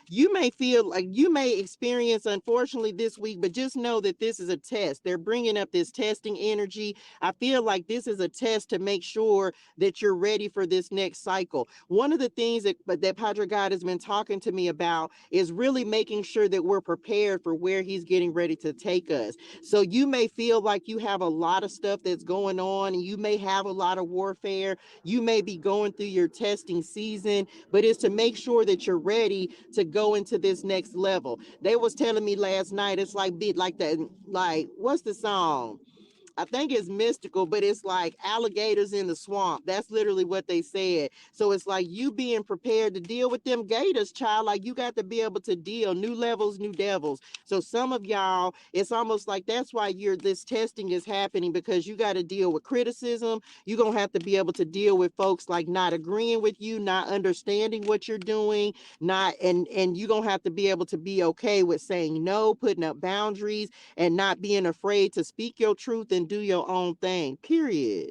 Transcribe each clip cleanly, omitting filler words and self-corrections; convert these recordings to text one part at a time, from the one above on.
You may feel like you may experience, unfortunately, this week, but just know that this is a test. They're bringing up this testing energy. I feel like this is a test to make sure that you're ready for this next cycle. One of the things that Padre God has been talking to me about is really making sure that we're prepared for where he's getting ready to take us. So you may feel like you have a lot of stuff that's going on, and you may have a lot of warfare. You may be going through your testing season, but it's to make sure that you're ready to go into this next level. They was telling me last night, it's like be like that, like what's the song? I think it's mystical, but it's like alligators in the swamp. That's literally what they said. So it's like you being prepared to deal with them gators, child. Like you got to be able to deal new levels, new devils. So some of y'all, it's almost like that's why this testing is happening, because you got to deal with criticism. You're gonna have to be able to deal with folks like not agreeing with you, not understanding what you're doing, not and you're gonna have to be able to be okay with saying no, putting up boundaries, and not being afraid to speak your truth and do your own thing, period.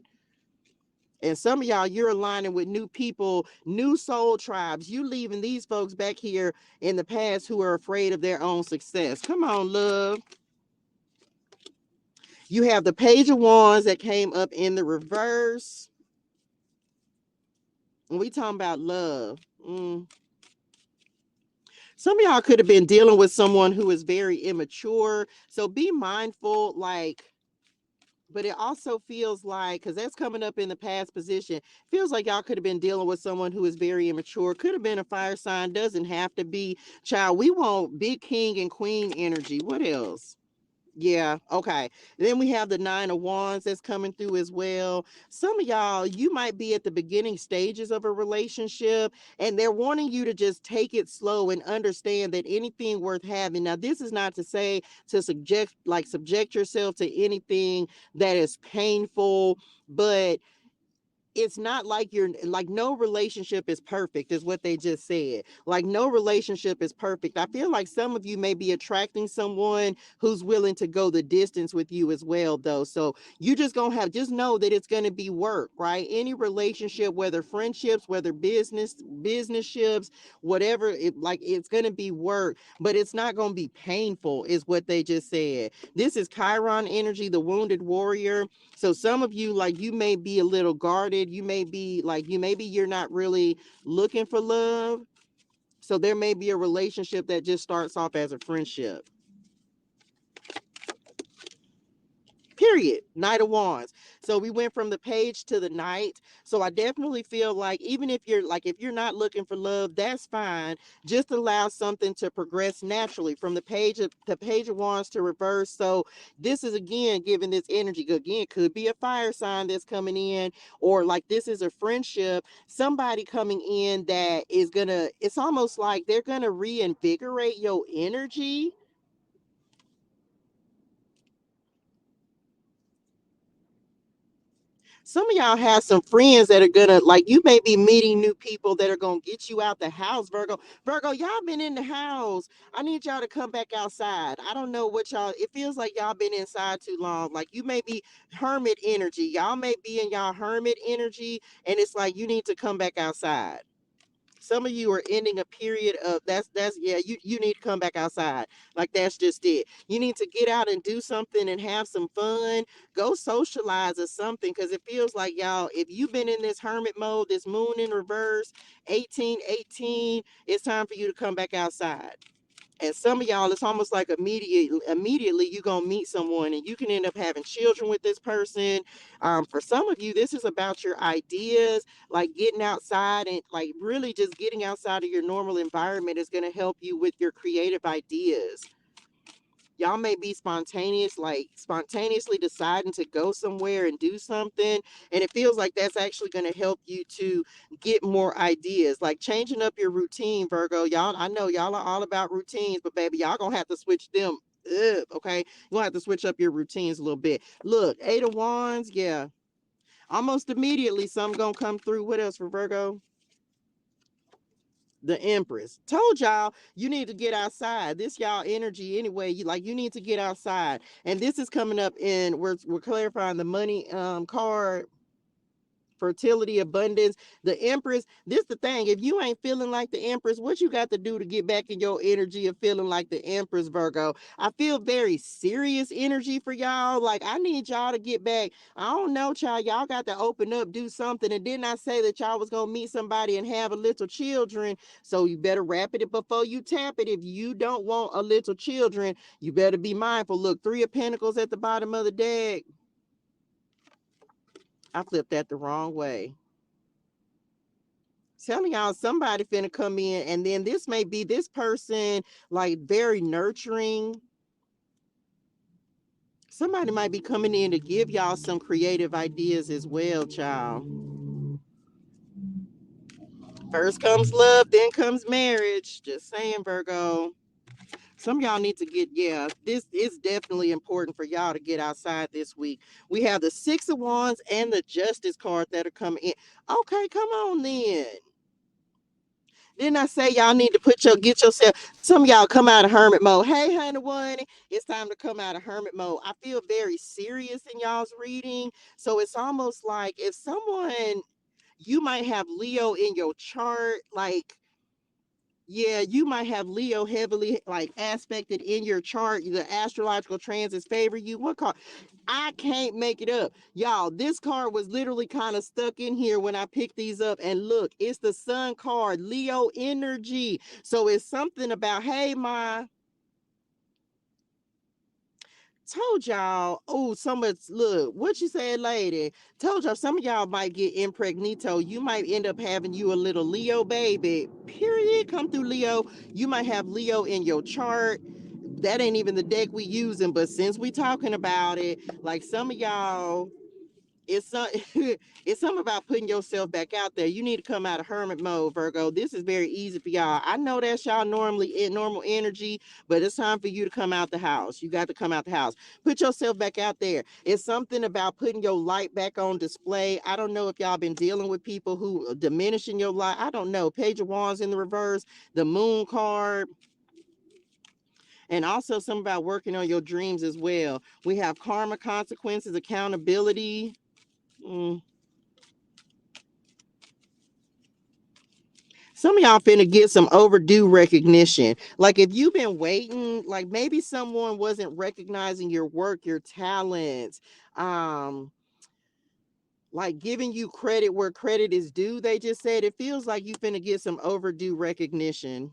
And some of y'all, you're aligning with new people, new soul tribes. You leaving these folks back here in the past who are afraid of their own success. Come on, love. You have the Page of Wands that came up in the reverse. And we talking about love. Some of y'all could have been dealing with someone who is very immature. So be mindful, like, but it also feels like, because that's coming up in the past position, feels like y'all could have been dealing with someone who is very immature. Could have been a fire sign, doesn't have to be. Child, we want big king and queen energy. What else? Yeah, okay. Then we have the Nine of Wands that's coming through as well. Some of y'all, you might be at the beginning stages of a relationship, and they're wanting you to just take it slow and understand that anything worth having. Now, this is not to say to subject yourself to anything that is painful, but it's not like you're like, no relationship is perfect, is what they just said. Like no relationship is perfect. I feel like some of you may be attracting someone who's willing to go the distance with you as well, though. So you just gonna have, just know that it's gonna be work, right? Any relationship, whether friendships, whether business ships, whatever, it's gonna be work, but it's not gonna be painful, is what they just said. This is Chiron energy, the wounded warrior. So some of you, like, you may be a little guarded. You may be like, maybe you're not really looking for love. So there may be a relationship that just starts off as a friendship. Period. Knight of Wands. So we went from the page to the knight. So I definitely feel like, even if you're not looking for love, that's fine. Just allow something to progress naturally from the page of wands to reverse. So this is again giving this energy. Again, could be a fire sign that's coming in, or like this is a friendship, somebody coming in that is gonna, it's almost like they're gonna reinvigorate your energy. Some of y'all have some friends that are gonna, like, you may be meeting new people that are gonna get you out the house, Virgo. Virgo, y'all been in the house. I need y'all to come back outside. I don't know what y'all, it feels like y'all been inside too long. Like you may be hermit energy. Y'all may be in y'all hermit energy, and it's like you need to come back outside. Some of you are ending a period of, that's yeah, you need to come back outside. Like that's just it. You need to get out and do something and have some fun. Go socialize or something, because it feels like, y'all, if you've been in this hermit mode, this moon in reverse, 1818, it's time for you to come back outside. And some of y'all, it's almost like immediately you're gonna meet someone, and you can end up having children with this person. For some of you, this is about your ideas, like getting outside, and like really just getting outside of your normal environment is gonna help you with your creative ideas. Y'all may be spontaneously deciding to go somewhere and do something, and it feels like that's actually going to help you to get more ideas, like changing up your routine, Virgo. Y'all, I know y'all are all about routines, but baby, y'all gonna have to switch them up. Okay, you're gonna have to switch up your routines a little bit. Look, Eight of Wands, yeah, almost immediately something gonna come through. What else for Virgo? The Empress. Told y'all you need to get outside. This y'all energy anyway. You need to get outside. And this is coming up in, we're clarifying the money card fertility, abundance. The Empress, this the thing. If you ain't feeling like the Empress, what you got to do to get back in your energy of feeling like the Empress, Virgo? I feel very serious energy for y'all. Like, I need y'all to get back. I don't know, child. Y'all got to open up, do something. And didn't I say that y'all was going to meet somebody and have a little children? So you better wrap it before you tap it. If you don't want a little children, you better be mindful. Look, 3 of Pentacles at the bottom of the deck. I flipped that the wrong way. Telling y'all, somebody finna come in, and then this may be this person, like, very nurturing. Somebody might be coming in to give y'all some creative ideas as well, child. First comes love, then comes marriage. Just saying, Virgo. Some of y'all need to get, yeah, this is definitely important for y'all to get outside this week. We have the 6 of Wands and the Justice card that are coming in. Okay, come on then. Didn't I say y'all need to get yourself, some of y'all come out of hermit mode. Hey, honey, one, it's time to come out of hermit mode. I feel very serious in y'all's reading. So it's almost like if someone, you might have Leo in your chart, like, yeah, you might have Leo heavily like aspected in your chart. The astrological transits favor you. What card? I can't make it up. Y'all, this card was literally kind of stuck in here when I picked these up. And look, it's the Sun card, Leo energy. So it's something about, hey, my, told y'all, oh, so much, look, what you said, lady. Told y'all, some of y'all might get impregnito. You might end up having you a little Leo baby, period. Come through, Leo. You might have Leo in your chart. That ain't even the deck we using, but since we talking about it, like some of y'all, it's some, it's something about putting yourself back out there. You need to come out of hermit mode, Virgo. This is very easy for y'all. I know that's y'all normally in normal energy, but it's time for you to come out the house. You got to come out the house. Put yourself back out there. It's something about putting your light back on display. I don't know if y'all been dealing with people who are diminishing your light. I don't know. Page of Wands in the reverse, the Moon card. And also something about working on your dreams as well. We have karma, consequences, accountability. Some of y'all finna get some overdue recognition. Like if you've been waiting, like maybe someone wasn't recognizing your work, your talents, um, like giving you credit where credit is due. They just said it feels like you finna get some overdue recognition.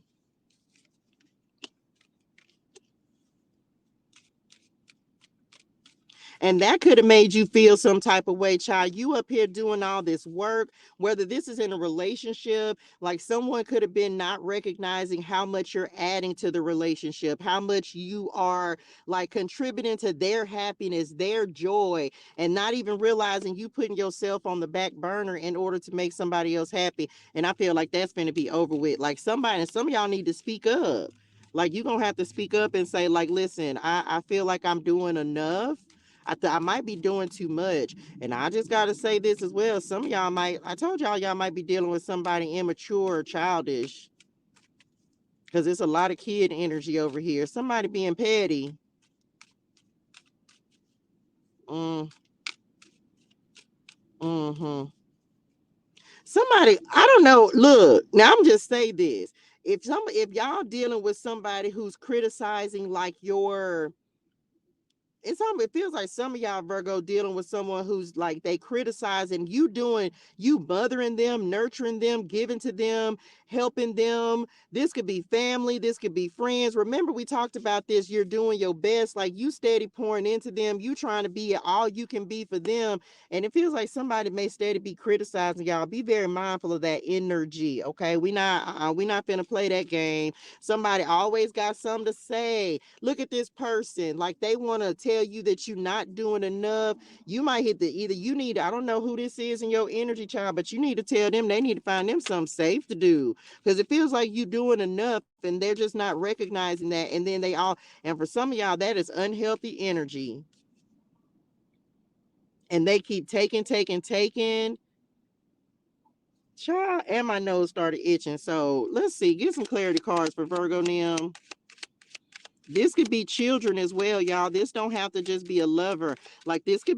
And that could have made you feel some type of way, child. You up here doing all this work, whether this is in a relationship, like someone could have been not recognizing how much you're adding to the relationship, how much you are like contributing to their happiness, their joy, and not even realizing you putting yourself on the back burner in order to make somebody else happy. And I feel like that's going to be over with. Like somebody, some of y'all need to speak up. Like you're going to have to speak up and say, like, listen, I feel like I'm doing enough. I might be doing too much. And I just got to say this as well. Some of y'all might, I told y'all might be dealing with somebody immature or childish because it's a lot of kid energy over here. Somebody being petty. Mm, mm-hmm. Somebody, I don't know. Look, now I'm just say this. If y'all dealing with somebody who's criticizing like your, it feels like some of y'all Virgo dealing with someone who's like they criticizing you, doing you mothering them, nurturing them, giving to them, helping them. This could be family, this could be friends. Remember we talked about this, you're doing your best, like you steady pouring into them, you trying to be all you can be for them. And it feels like somebody may steady be criticizing y'all. Be very mindful of that energy, okay? We not finna play that game. Somebody always got something to say. Look at this person, like they want to tell you that you're not doing enough. You might hit the, either you need, I don't know who this is in your energy, child, but you need to tell them they need to find them something safe to do, because it feels like you doing enough and they're just not recognizing that. And then they all, and for some of y'all that is unhealthy energy, and they keep taking, child, and my nose started itching. So let's see, get some clarity cards for Virgo Nim. This could be children as well, y'all. This don't have to just be a lover. Like this could